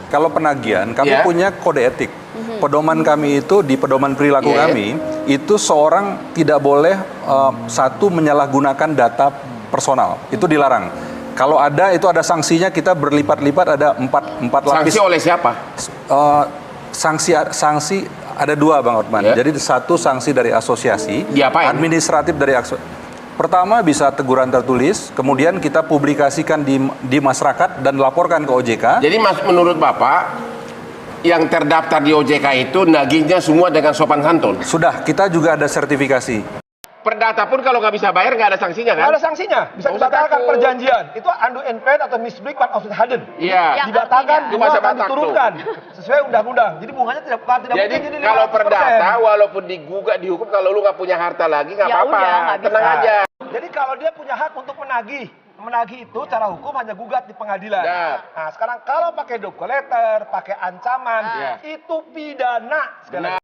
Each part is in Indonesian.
Kalau penagihan, kami punya kode etik. Pedoman kami itu, di pedoman perilaku kami, itu seorang tidak boleh satu menyalahgunakan data personal. Itu dilarang. Kalau ada, itu ada sanksinya, kita berlipat-lipat, ada empat lapis. Sanksi oleh siapa? Sanksi ada dua, Bang Otman. Jadi satu sanksi dari asosiasi, administratif dari asosiasi. Pertama bisa teguran tertulis, kemudian kita publikasikan di masyarakat dan laporkan ke OJK. Jadi menurut Bapak, yang terdaftar di OJK itu nagihnya semua dengan sopan santun? Sudah, kita juga ada sertifikasi. Perdata pun kalau nggak bisa bayar nggak ada sanksinya kan? Nggak ada sanksinya, bisa dibatalkan perjanjian. Itu undo and paid atau misbreak part of the harden. Iya. Dibatalkan, Itu bunga masa akan batak diturunkan sesuai undang-undang. Jadi bunganya tidak Jadi mungkin jadi kalau 500%. perdata, walaupun digugat dihukum, kalau lu nggak punya harta lagi nggak Ya apa-apa, udah, nggak bisa. tenang aja. Jadi kalau dia punya hak untuk menagih itu cara hukum hanya gugat di pengadilan. Nah, sekarang kalau pakai doc letter, pakai ancaman, itu pidana. Sekali lagi.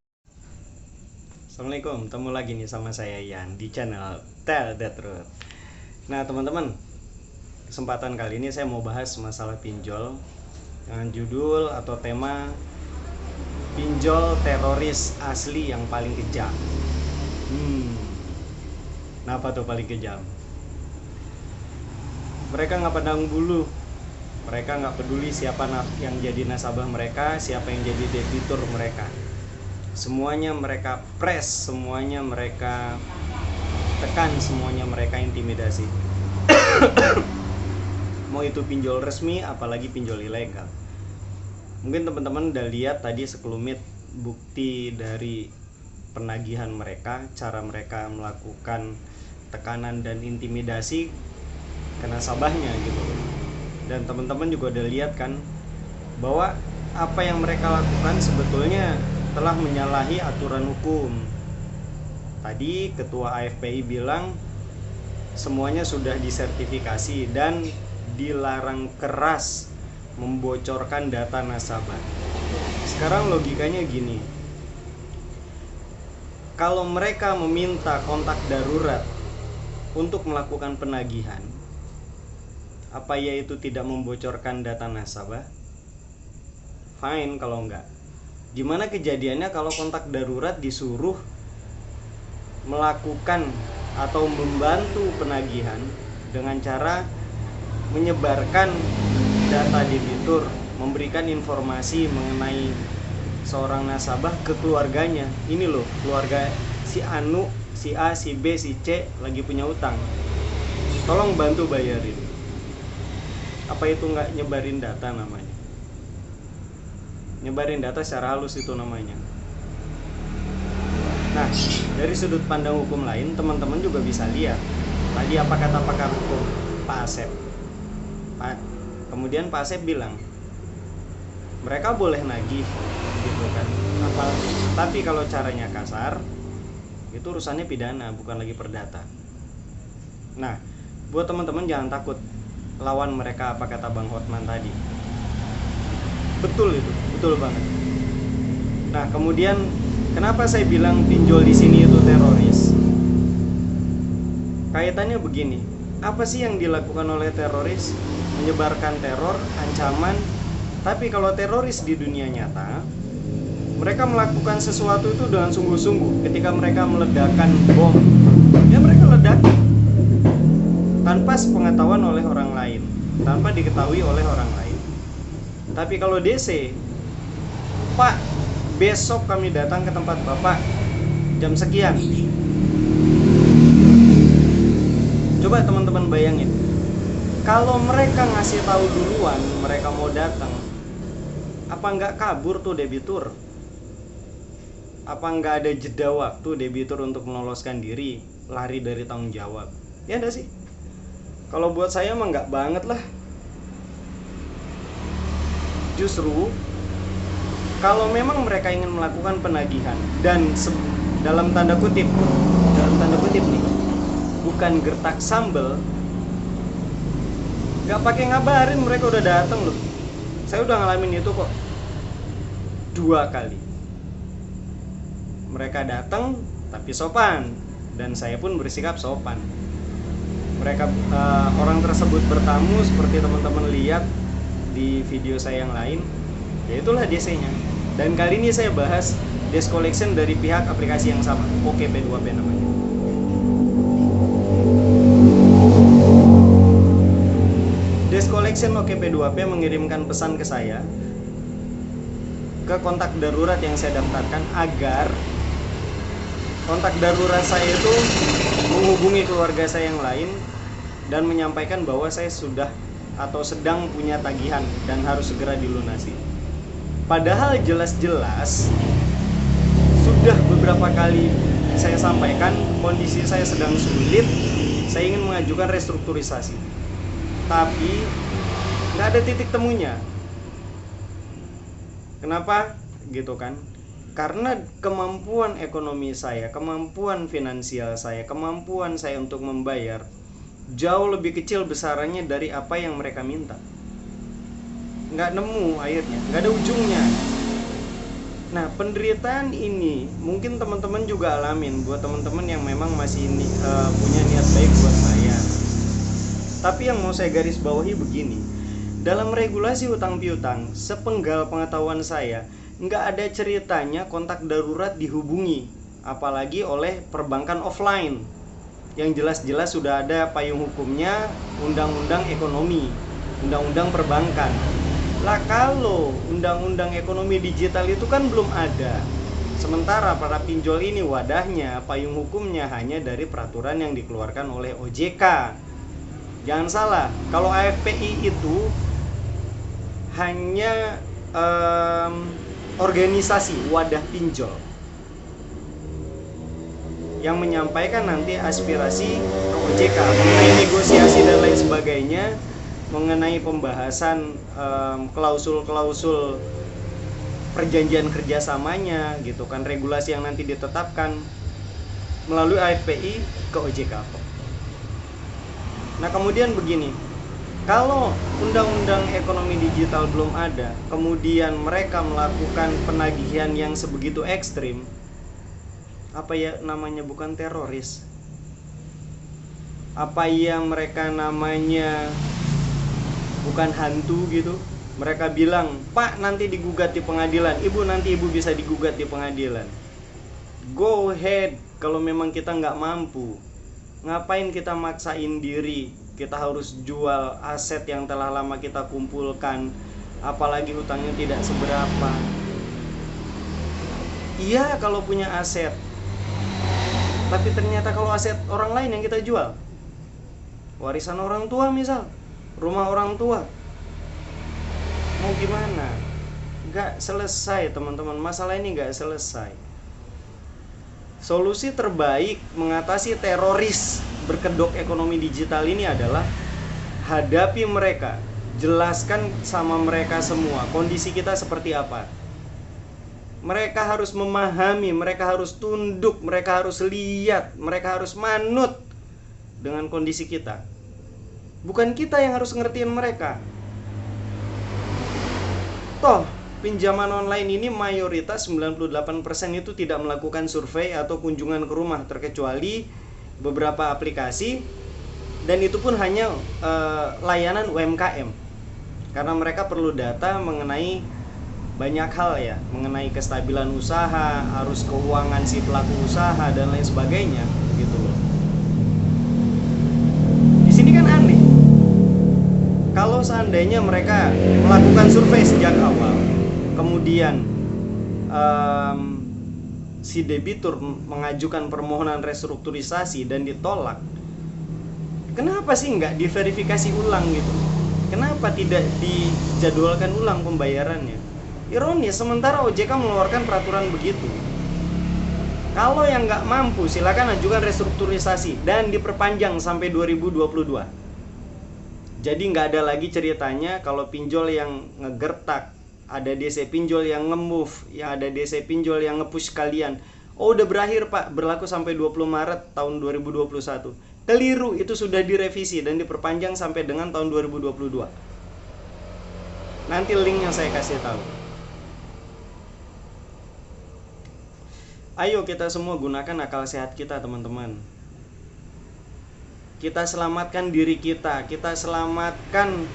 Assalamualaikum, ketemu lagi nih sama saya Ian di channel Tell the Truth. Nah teman-teman, kesempatan kali ini saya mau bahas masalah pinjol dengan judul atau tema pinjol teroris asli yang paling kejam. Kenapa tuh paling kejam? Mereka nggak pandang bulu, mereka nggak peduli siapa yang jadi nasabah mereka, siapa yang jadi debitur mereka. Semuanya mereka press, semuanya mereka tekan, semuanya mereka intimidasi. Mau itu pinjol resmi, apalagi pinjol ilegal. Mungkin teman-teman udah lihat tadi sekelumit bukti dari penagihan mereka, cara mereka melakukan tekanan dan intimidasi ke nasabahnya gitu. Dan teman-teman juga udah lihat kan bahwa apa yang mereka lakukan sebetulnya telah menyalahi aturan hukum. Tadi ketua AFPI bilang semuanya sudah disertifikasi dan dilarang keras membocorkan data nasabah. Sekarang logikanya gini, kalau mereka meminta kontak darurat untuk melakukan penagihan, apa ya itu tidak membocorkan data nasabah? Fine kalau enggak. Gimana kejadiannya kalau kontak darurat disuruh melakukan atau membantu penagihan dengan cara menyebarkan data debitur, memberikan informasi mengenai seorang nasabah ke keluarganya. Ini loh, keluarga si Anu, si A, si B, si C lagi punya utang. Tolong bantu bayarin. Apa itu nggak nyebarin data namanya? Nyebarin data secara halus itu namanya. Nah, dari sudut pandang hukum lain, teman-teman juga bisa lihat tadi apa kata pakar hukum Pak Asep. Kemudian Pak Asep bilang mereka boleh nagih gitu kan. Tapi kalau caranya kasar, itu urusannya pidana, bukan lagi perdata. Nah, buat teman-teman jangan takut lawan mereka apa kata Bang Hotman tadi. Betul itu, betul banget. Nah, kemudian kenapa saya bilang pinjol di sini itu teroris? Kaitannya begini, apa sih yang dilakukan oleh teroris? Menyebarkan teror, ancaman. Tapi kalau teroris di dunia nyata, mereka melakukan sesuatu itu dengan sungguh-sungguh. Ketika mereka meledakkan bom, ya mereka ledakin tanpa sepengetahuan oleh orang lain, tanpa diketahui oleh orang lain. Tapi kalau DC, Pak, besok kami datang ke tempat Bapak jam sekian. Coba teman-teman bayangin, kalau mereka ngasih tahu duluan mereka mau datang, apa nggak kabur tuh debitur? Apa nggak ada jeda waktu debitur untuk meloloskan diri, lari dari tanggung jawab? Ya enggak sih? Kalau buat saya mah nggak banget lah. Justru kalau memang mereka ingin melakukan penagihan dan dalam tanda kutip nih, bukan gertak sambel, nggak pakai ngabarin mereka udah datang loh. Saya udah ngalamin itu kok 2 kali. Mereka datang tapi sopan dan saya pun bersikap sopan. Mereka orang tersebut bertamu seperti teman-teman lihat di video saya yang lain, Ya itulah DC-nya. Dan kali ini saya bahas desk collection dari pihak aplikasi yang sama, OKP2P namanya. Desk collection OKP2P mengirimkan pesan ke saya, ke kontak darurat yang saya daftarkan, agar kontak darurat saya itu menghubungi keluarga saya yang lain dan menyampaikan bahwa saya sudah atau sedang punya tagihan dan harus segera dilunasi. Padahal jelas-jelas sudah beberapa kali saya sampaikan kondisi saya sedang sulit, saya ingin mengajukan restrukturisasi, tapi nggak ada titik temunya. Kenapa? Gitu kan? Karena kemampuan ekonomi saya, kemampuan finansial saya, kemampuan saya untuk membayar jauh lebih kecil besarannya dari apa yang mereka minta. Nggak nemu akhirnya, nggak ada ujungnya. Nah, penderitaan ini mungkin teman-teman juga alamin, buat teman-teman yang memang masih punya niat baik buat saya. Tapi yang mau saya garis bawahi begini, dalam regulasi hutang piutang, sepenggal pengetahuan saya, nggak ada ceritanya kontak darurat dihubungi, apalagi oleh perbankan offline, yang jelas-jelas sudah ada payung hukumnya, undang-undang ekonomi, undang-undang perbankan. Lah kalau undang-undang ekonomi digital itu kan belum ada. Sementara para pinjol ini wadahnya, payung hukumnya hanya dari peraturan yang dikeluarkan oleh OJK. Jangan salah, kalau AFPI itu hanya organisasi wadah pinjol yang menyampaikan nanti aspirasi ke OJK mengenai negosiasi dan lain sebagainya, mengenai pembahasan klausul-klausul perjanjian kerjasamanya gitu kan, regulasi yang nanti ditetapkan melalui AFPI ke OJK. Nah kemudian begini, kalau undang-undang ekonomi digital belum ada, kemudian mereka melakukan penagihan yang sebegitu ekstrim, apa ya namanya, bukan teroris, apa yang mereka namanya bukan hantu gitu. Mereka bilang, Pak nanti digugat di pengadilan, Ibu nanti Ibu bisa digugat di pengadilan. Go ahead, kalau memang kita nggak mampu. Ngapain kita maksain diri, kita harus jual aset yang telah lama kita kumpulkan, apalagi hutangnya tidak seberapa. Iya kalau punya aset, tapi ternyata kalau aset orang lain yang kita jual, warisan orang tua misal, rumah orang tua, mau gimana? Gak selesai teman-teman, masalah ini gak selesai. Solusi terbaik mengatasi teroris berkedok ekonomi digital ini adalah hadapi mereka, jelaskan sama mereka semua kondisi kita seperti apa. Mereka harus memahami, mereka harus tunduk, mereka harus lihat, mereka harus manut dengan kondisi kita. Bukan kita yang harus ngertiin mereka. Toh, pinjaman online ini mayoritas 98% itu tidak melakukan survei atau kunjungan ke rumah, terkecuali beberapa aplikasi, dan itu pun hanya layanan UMKM. Karena mereka perlu data mengenai banyak hal ya, mengenai kestabilan usaha, arus keuangan si pelaku usaha dan lain sebagainya, gitu loh. Di sini kan aneh. Kalau seandainya mereka melakukan survei sejak awal, kemudian si debitur mengajukan permohonan restrukturisasi dan ditolak, kenapa sih nggak diverifikasi ulang gitu? Kenapa tidak dijadwalkan ulang pembayarannya? Ironis, sementara OJK mengeluarkan peraturan begitu. Kalau yang nggak mampu, silakan ajukan restrukturisasi dan diperpanjang sampai 2022. Jadi nggak ada lagi ceritanya kalau pinjol yang ngegertak, ada DC pinjol yang nge-move, ya ada DC pinjol yang nge-push kalian. Oh udah berakhir Pak, berlaku sampai 20 Maret tahun 2021. Keliru, itu sudah direvisi dan diperpanjang sampai dengan tahun 2022. Nanti linknya saya kasih tahu. Ayo kita semua gunakan akal sehat kita teman-teman. Kita selamatkan diri kita selamatkan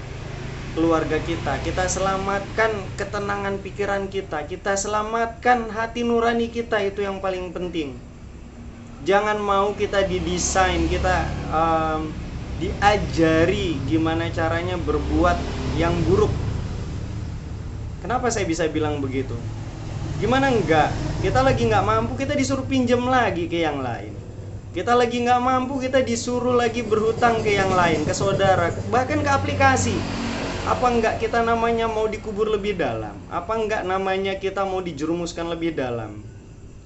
keluarga kita selamatkan ketenangan pikiran kita selamatkan hati nurani kita, itu yang paling penting. Jangan mau kita didesain, kita diajari gimana caranya berbuat yang buruk. Kenapa saya bisa bilang begitu? Gimana enggak? Kita lagi nggak mampu, kita disuruh pinjam lagi ke yang lain. Kita lagi nggak mampu, kita disuruh lagi berhutang ke yang lain, ke saudara, bahkan ke aplikasi. Apa enggak kita namanya mau dikubur lebih dalam? Apa enggak namanya kita mau dijerumuskan lebih dalam?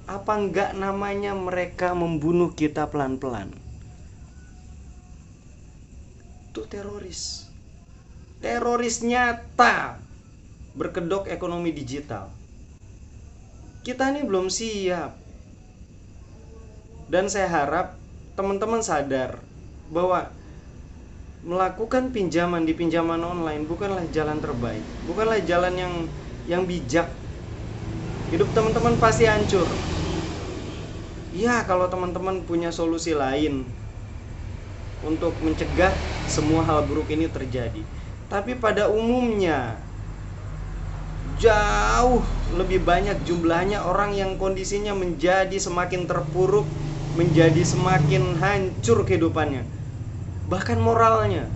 Apa enggak namanya mereka membunuh kita pelan-pelan? Itu teroris. Teroris nyata berkedok ekonomi digital. Kita ini belum siap. Dan saya harap teman-teman sadar bahwa melakukan pinjaman di pinjaman online bukanlah jalan terbaik, bukanlah jalan yang bijak. Hidup teman-teman pasti hancur. Ya, kalau teman-teman punya solusi lain untuk mencegah semua hal buruk ini terjadi. Tapi pada umumnya jauh lebih banyak jumlahnya orang yang kondisinya menjadi semakin terpuruk, menjadi semakin hancur kehidupannya, bahkan moralnya.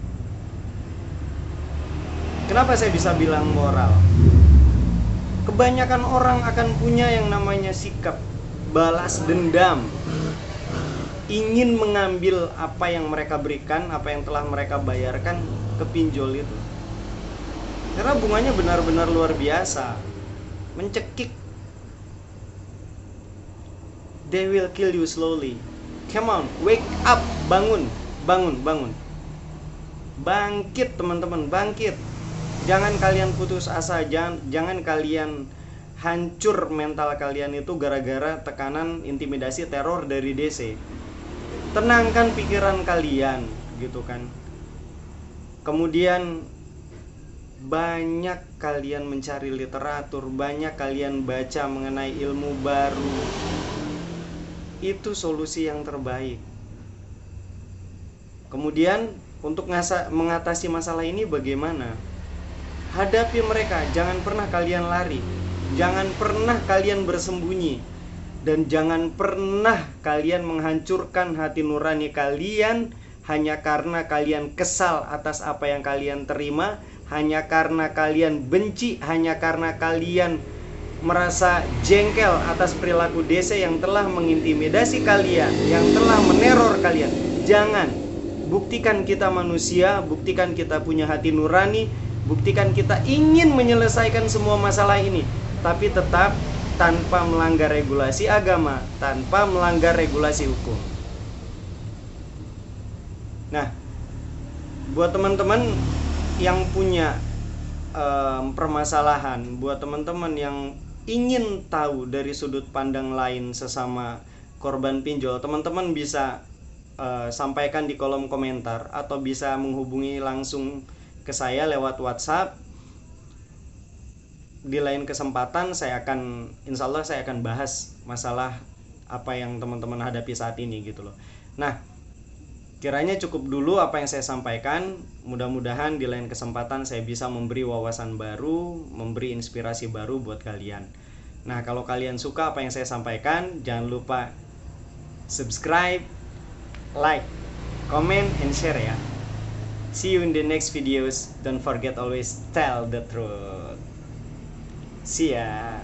Kenapa saya bisa bilang moral? Kebanyakan orang akan punya yang namanya sikap balas dendam, ingin mengambil apa yang mereka berikan, apa yang telah mereka bayarkan ke pinjol itu. Karena bunganya benar-benar luar biasa, mencekik. They will kill you slowly. Come on, wake up, bangun. Bangkit teman-teman, bangkit. Jangan kalian putus asa, jangan kalian hancur mental kalian itu gara-gara tekanan, intimidasi, teror dari DC. Tenangkan pikiran kalian, gitu kan. Kemudian banyak kalian mencari literatur, banyak kalian baca mengenai ilmu baru. Itu solusi yang terbaik. Kemudian untuk mengatasi masalah ini bagaimana? Hadapi mereka, jangan pernah kalian lari, jangan pernah kalian bersembunyi, dan jangan pernah kalian menghancurkan hati nurani kalian hanya karena kalian kesal atas apa yang kalian terima, hanya karena kalian benci, hanya karena kalian merasa jengkel atas perilaku DC yang telah mengintimidasi kalian, yang telah meneror kalian. Jangan. Buktikan kita manusia, buktikan kita punya hati nurani, buktikan kita ingin menyelesaikan semua masalah ini, tapi tetap tanpa melanggar regulasi agama, tanpa melanggar regulasi hukum. Nah, buat teman-teman yang punya permasalahan, buat teman-teman yang ingin tahu dari sudut pandang lain sesama korban pinjol, teman-teman bisa sampaikan di kolom komentar atau bisa menghubungi langsung ke saya lewat WhatsApp. Di lain kesempatan insya Allah saya akan bahas masalah apa yang teman-teman hadapi saat ini gitu loh. Nah, kiranya cukup dulu apa yang saya sampaikan. Mudah-mudahan di lain kesempatan saya bisa memberi wawasan baru, memberi inspirasi baru buat kalian. Nah, kalau kalian suka apa yang saya sampaikan, jangan lupa subscribe, like, comment, and share ya. See you in the next videos. Don't forget always tell the truth. See ya.